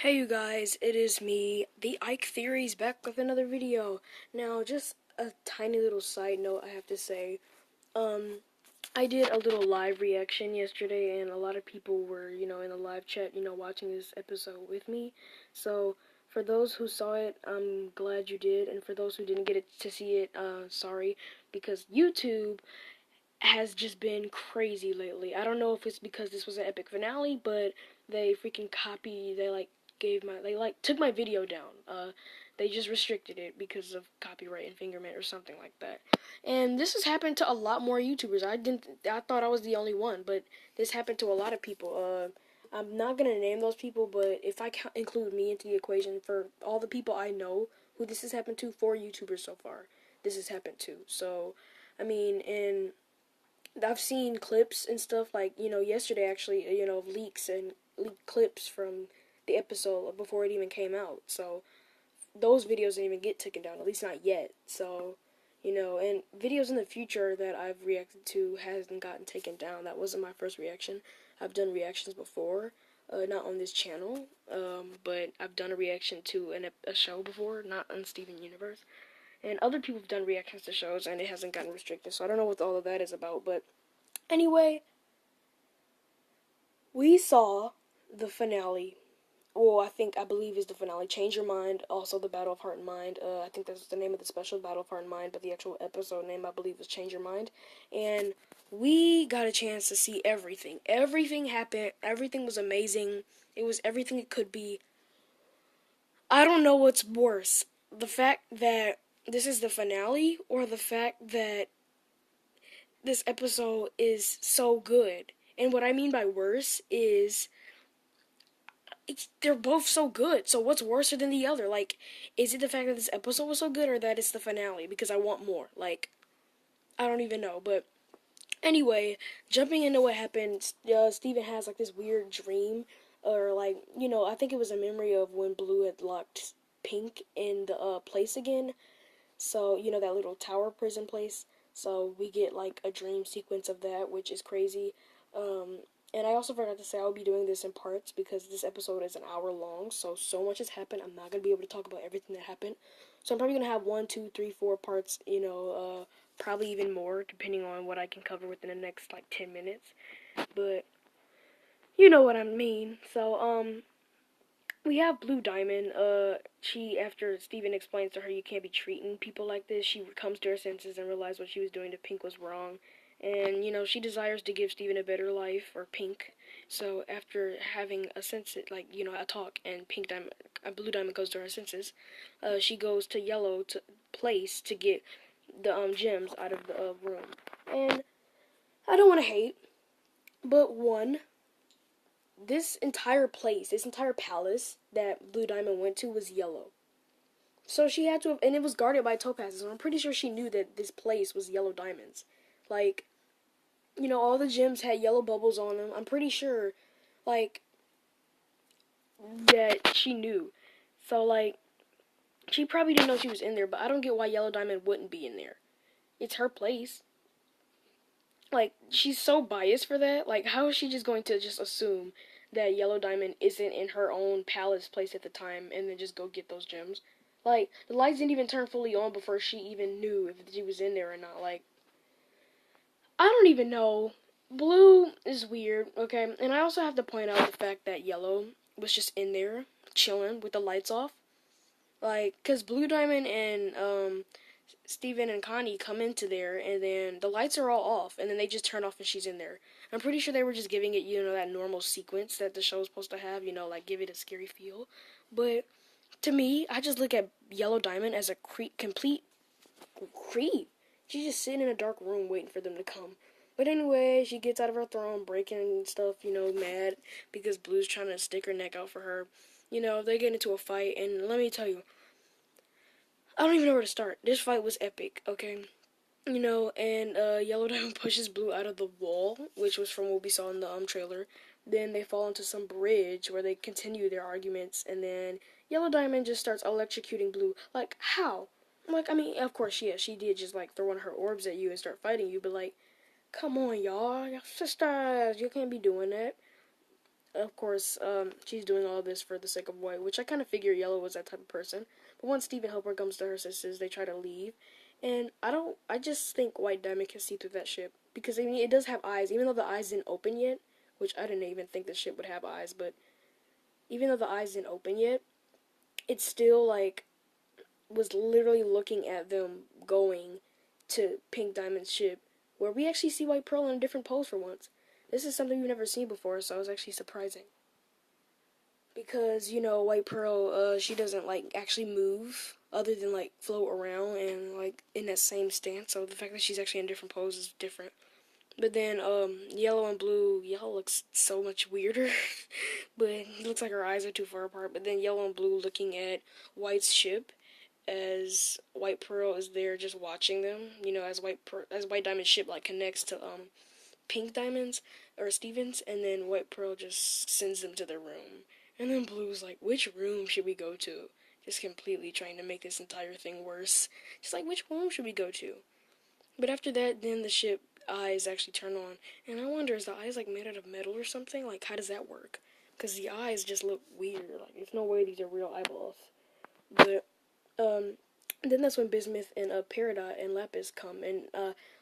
Hey you guys, it is me, the Ike Theories, back with another video. Now, just a tiny little side note I have to say. Um, I did a little live reaction yesterday, and a lot of people were, in the live chat, watching this episode with me. So, for those who saw it, I'm glad you did, and for those who didn't get to see it, sorry, because YouTube has just been crazy lately. I don't know if it's because this was an epic finale, but they freaking took my video down. They just restricted it because of copyright infringement or something like that. And this has happened to a lot more YouTubers. I thought I was the only one, but this happened to a lot of people. I'm not gonna name those people, but if I include me into the equation, for all the people I know who this has happened to, 4 YouTubers so far, this has happened to. So, I mean, and I've seen clips and stuff like, yesterday actually, of leaks and leaked clips from the episode before it even came out. So those videos didn't even get taken down, at least not yet. So, and videos in the future that I've reacted to hasn't gotten taken down. That wasn't my first reaction. I've done reactions before, not on this channel, but I've done a reaction to a show before, not on Steven Universe. And other people have done reactions to shows, and it hasn't gotten restricted. So I don't know what all of that is about, but anyway, we saw the finale. Well, I believe is the finale. Change Your Mind, also the Battle of Heart and Mind. I think that's the name of the special, Battle of Heart and Mind, but the actual episode name, I believe, was Change Your Mind. And we got a chance to see everything. Everything happened. Everything was amazing. It was everything it could be. I don't know what's worse. The fact that this is the finale, or the fact that this episode is so good. And what I mean by worse is they're both so good. So what's worse than the other? Like, is it the fact that this episode was so good, or that it's the finale? Because I want more. Like, I don't even know. But anyway, jumping into what happened, Steven has like this weird dream, or like, I think it was a memory of when Blue had locked Pink in the place again. So, that little tower prison place. So we get like a dream sequence of that, which is crazy. Um, and I also forgot to say I'll be doing this in parts because this episode is an hour long. So much has happened. I'm not gonna be able to talk about everything that happened. So I'm probably gonna have 1, 2, 3, 4 parts. Probably even more depending on what I can cover within the next like 10 minutes. But you know what I mean. So we have Blue Diamond. She, after Steven explains to her you can't be treating people like this, she comes to her senses and realizes what she was doing to Pink was wrong. And, she desires to give Steven a better life, or Pink. So after having a a talk, and Blue Diamond goes to her senses, she goes to Yellow place to get the gems out of the room. And I don't want to hate, but one, this entire place, this entire palace that Blue Diamond went to was yellow. So she had to have, and it was guarded by topazes. And I'm pretty sure she knew that this place was yellow diamonds. Like, all the gems had yellow bubbles on them. I'm pretty sure, like, that she knew. So, like, she probably didn't know she was in there, but I don't get why Yellow Diamond wouldn't be in there. It's her place. Like, she's so biased for that. Like, how is she just going to just assume that Yellow Diamond isn't in her own palace place at the time and then just go get those gems? Like, the lights didn't even turn fully on before she even knew if she was in there or not. Like, I don't even know. Blue is weird, okay? And I also have to point out the fact that Yellow was just in there, chilling with the lights off. Like, because Blue Diamond and, Steven and Connie come into there, and then the lights are all off, and then they just turn off and she's in there. I'm pretty sure they were just giving it, that normal sequence that the show's supposed to have, like give it a scary feel. But to me, I just look at Yellow Diamond as a complete creep. She's just sitting in a dark room waiting for them to come. But anyway, she gets out of her throne, breaking stuff, mad because Blue's trying to stick her neck out for her. They get into a fight, and let me tell you, I don't even know where to start. This fight was epic, okay? And Yellow Diamond pushes Blue out of the wall, which was from what we saw in the trailer. Then they fall into some bridge where they continue their arguments, and then Yellow Diamond just starts electrocuting Blue. Like, how? Like, I mean, of course, yeah, she did just, like, throw one of her orbs at you and start fighting you, but, like, come on, y'all. Sisters, you can't be doing that. of course, she's doing all this for the sake of White, which I kind of figure Yellow was that type of person. But once Stephen Helper comes to her sisters, they try to leave, and I just think White Diamond can see through that ship because I mean it does have eyes, even though the eyes didn't open yet, which I didn't even think the ship would have eyes, but even though the eyes didn't open yet, it still like was literally looking at them going to Pink Diamond's ship, where we actually see White Pearl in a different pose for once. This is something we've never seen before, so it was actually surprising. Because, you know, White Pearl, she doesn't, like, actually move other than, like, float around and, like, in that same stance. So the fact that she's actually in different poses is different. But then, Yellow and Blue, Yellow looks so much weirder. But it looks like her eyes are too far apart. But then Yellow and Blue looking at White's ship as White Pearl is there just watching them. You know, as White Diamond's ship, like, connects to, Pink Diamonds or Stevens, and then White Pearl just sends them to their room. And then Blue's like, which room should we go to? Just completely trying to make this entire thing worse. Just like, which room should we go to? But after that, then the ship eyes actually turn on. And I wonder, is the eyes like made out of metal or something? Like, how does that work? Because the eyes just look weird. Like, there's no way these are real eyeballs. But, then that's when Bismuth and Peridot and Lapis come, and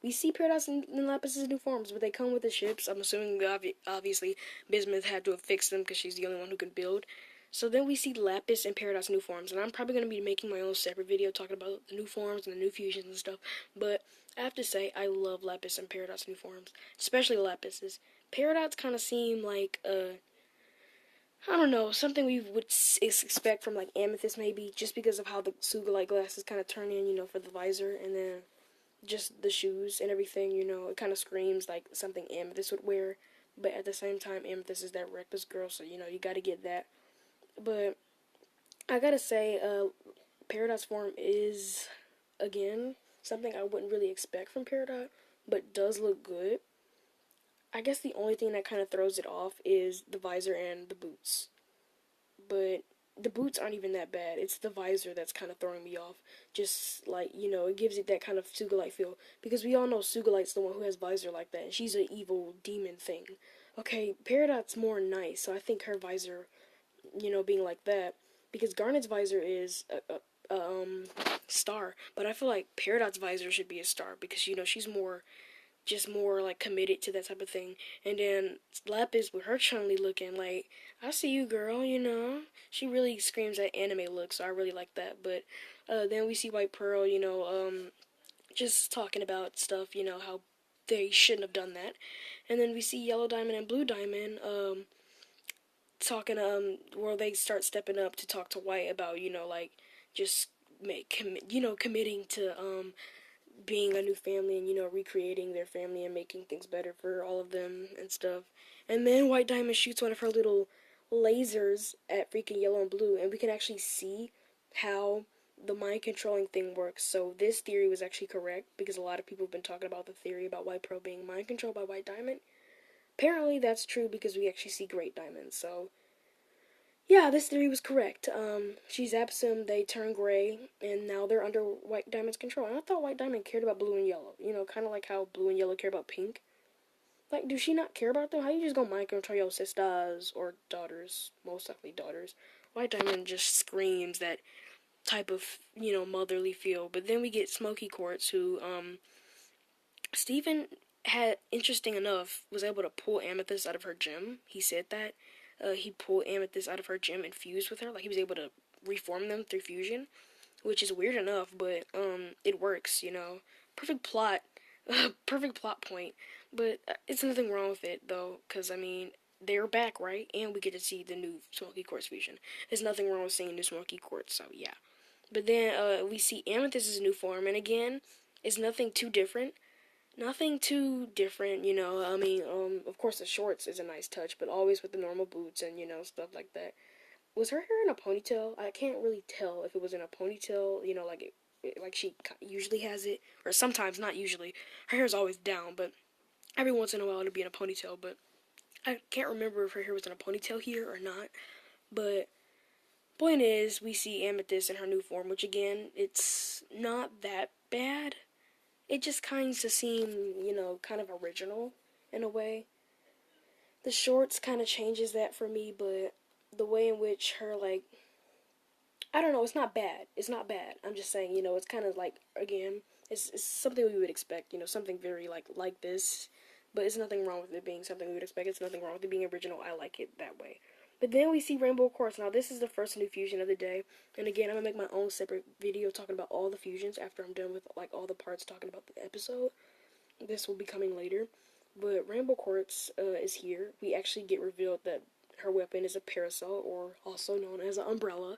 we see Peridot and Lapis's new forms, but they come with the ships. I'm assuming obviously Bismuth had to have fixed them because she's the only one who can build. So then we see Lapis and Peridot's new forms, and I'm probably going to be making my own separate video talking about the new forms and the new fusions and stuff. But I have to say, I love Lapis and Peridot's new forms, especially Lapis's. Peridot's kind of seem like I don't know, something we would expect from, like, Amethyst, maybe, just because of how the Sugalite glasses kind of turn in, you know, for the visor, and then just the shoes and everything, you know, it kind of screams like something Amethyst would wear, but at the same time, Amethyst is that reckless girl, so, you know, you gotta get that. But I gotta say, Peridot's form is, again, something I wouldn't really expect from Peridot, but does look good. I guess the only thing that kind of throws it off is the visor and the boots. But the boots aren't even that bad. It's the visor that's kind of throwing me off. Just like, you know, it gives it that kind of Sugalite feel. Because we all know Sugalite's the one who has visor like that, and she's an evil demon thing. Okay, Peridot's more nice, so I think her visor, you know, being like that. Because Garnet's visor is a star, but I feel like Peridot's visor should be a star because, you know, she's more like committed to that type of thing. And then Lapis with her Chun-Li looking like, I see you, girl, you know. She really screams that anime look, so I really like that. But then we see White Pearl, you know, just talking about stuff, you know, how they shouldn't have done that. And then we see Yellow Diamond and Blue Diamond talking where they start stepping up to talk to White about, you know, like just committing to being a new family and, you know, recreating their family and making things better for all of them and stuff. And then White Diamond shoots one of her little lasers at freaking Yellow and Blue, and we can actually see how the mind controlling thing works. So this theory was actually correct because a lot of people have been talking about the theory about White Pearl being mind controlled by White Diamond. Apparently that's true because we actually see Great Diamond. So yeah, this theory was correct. She zaps them, they turn gray, and now they're under White Diamond's control. And I thought White Diamond cared about Blue and Yellow. You know, kind of like how Blue and Yellow care about Pink. Like, does she not care about them? How you just gonna mind control your sisters or daughters? Most likely daughters. White Diamond just screams that type of, you know, motherly feel. But then we get Smoky Quartz, who, Stephen had, interesting enough, was able to pull Amethyst out of her gem. He said that. He pulled Amethyst out of her gem and fused with her. Like, he was able to reform them through fusion, which is weird enough, but it works, you know. Perfect plot, perfect plot point. But it's nothing wrong with it though, because I mean they're back, right? And we get to see the new Smoky Quartz fusion. There's nothing wrong with seeing new Smoky Quartz, so yeah. But then we see Amethyst's new form, and again, it's nothing too different. Nothing too different, you know. I mean, of course the shorts is a nice touch, but always with the normal boots and, you know, stuff like that. Was her hair in a ponytail? I can't really tell if it was in a ponytail, you know, like she usually has it, or sometimes, not usually. Her hair is always down, but every once in a while it'll be in a ponytail, but I can't remember if her hair was in a ponytail here or not. But point is, we see Amethyst in her new form, which again, it's not that bad. It just kind of seemed, you know, kind of original in a way. The shorts kind of changes that for me, but the way in which her, like, I don't know, it's not bad. It's not bad. I'm just saying, it's kind of like, again, it's something we would expect, something very, like this. But it's nothing wrong with it being something we would expect. It's nothing wrong with it being original. I like it that way. But then we see Rainbow Quartz. Now, this is the first new fusion of the day. And again, I'm going to make my own separate video talking about all the fusions after I'm done with, like, all the parts talking about the episode. This will be coming later. But Rainbow Quartz is here. We actually get revealed that her weapon is a parasol, or also known as an umbrella.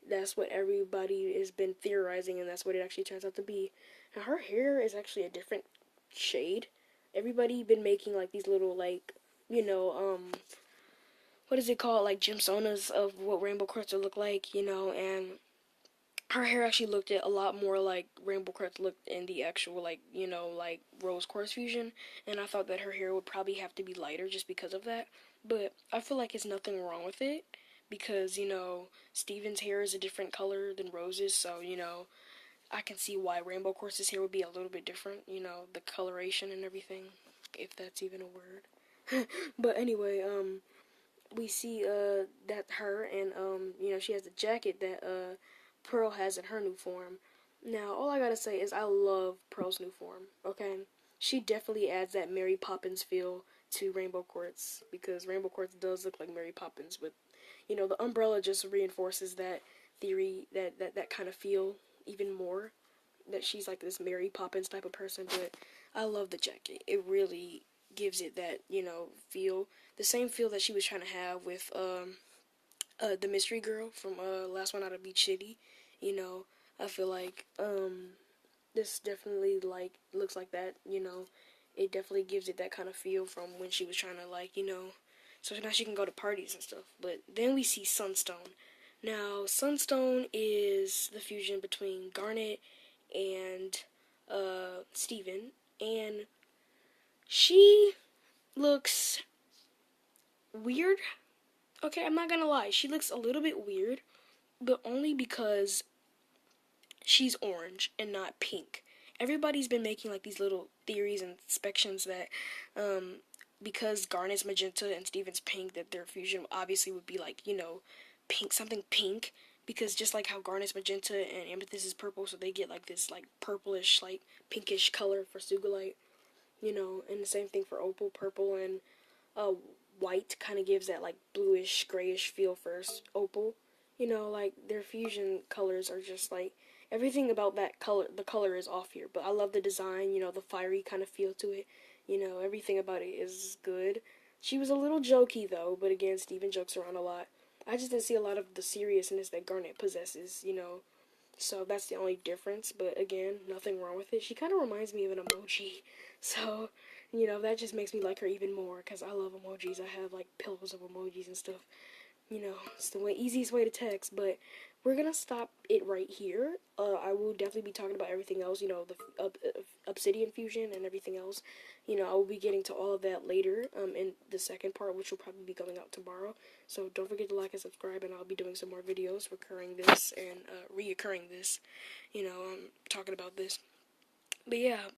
That's what everybody has been theorizing, and that's what it actually turns out to be. Now, her hair is actually a different shade. Everybody been making, like, these little, like, what is it called? Like, gemstonas of what Rainbow Quartz would look like, and her hair actually looked a lot more like Rainbow Quartz looked in the actual, like, like Rose Quartz fusion, and I thought that her hair would probably have to be lighter just because of that, but I feel like it's nothing wrong with it, because, Steven's hair is a different color than Rose's, so, I can see why Rainbow Quartz's hair would be a little bit different, the coloration and everything, if that's even a word. But anyway, we see that her, and she has the jacket that Pearl has in her new form. Now, all I gotta say is I love Pearl's new form. Okay, she definitely adds that Mary Poppins feel to Rainbow Quartz, because Rainbow Quartz does look like Mary Poppins, but the umbrella just reinforces that theory, that kind of feel even more, that she's like this Mary Poppins type of person. But I love the jacket. It really gives it that, feel. The same feel that she was trying to have with the mystery girl from Last One Out of Beach City. I feel like this definitely, like, looks like that. It definitely gives it that kind of feel from when she was trying to, like, so now she can go to parties and stuff. But then we see Sunstone. Now, Sunstone is the fusion between Garnet and Steven, and she looks weird. Okay, I'm not gonna lie. She looks a little bit weird, but only because she's orange and not pink. Everybody's been making, like, these little theories and speculations that because Garnet's magenta and Steven's pink, that their fusion obviously would be, like, pink, something pink. Because just like how Garnet's magenta and Amethyst is purple, so they get, like, this, like, purplish, like, pinkish color for Sugilite. And the same thing for Opal. Purple and white kind of gives that, like, bluish, grayish feel for Opal. Like, their fusion colors are just, like, everything about that color, the color is off here. But I love the design, the fiery kind of feel to it. Everything about it is good. She was a little jokey, though, but again, Steven jokes around a lot. I just didn't see a lot of the seriousness that Garnet possesses, So that's the only difference, but again, nothing wrong with it. She kind of reminds me of an emoji, so, that just makes me like her even more, because I love emojis. I have, like, pillows of emojis and stuff. It's the easiest way to text, but we're gonna stop it right here. I will definitely be talking about everything else, the Obsidian fusion and everything else. I will be getting to all of that later, in the second part, which will probably be going out tomorrow. So don't forget to like and subscribe, and I'll be doing some more videos recurring this and reoccurring this, talking about this. But yeah.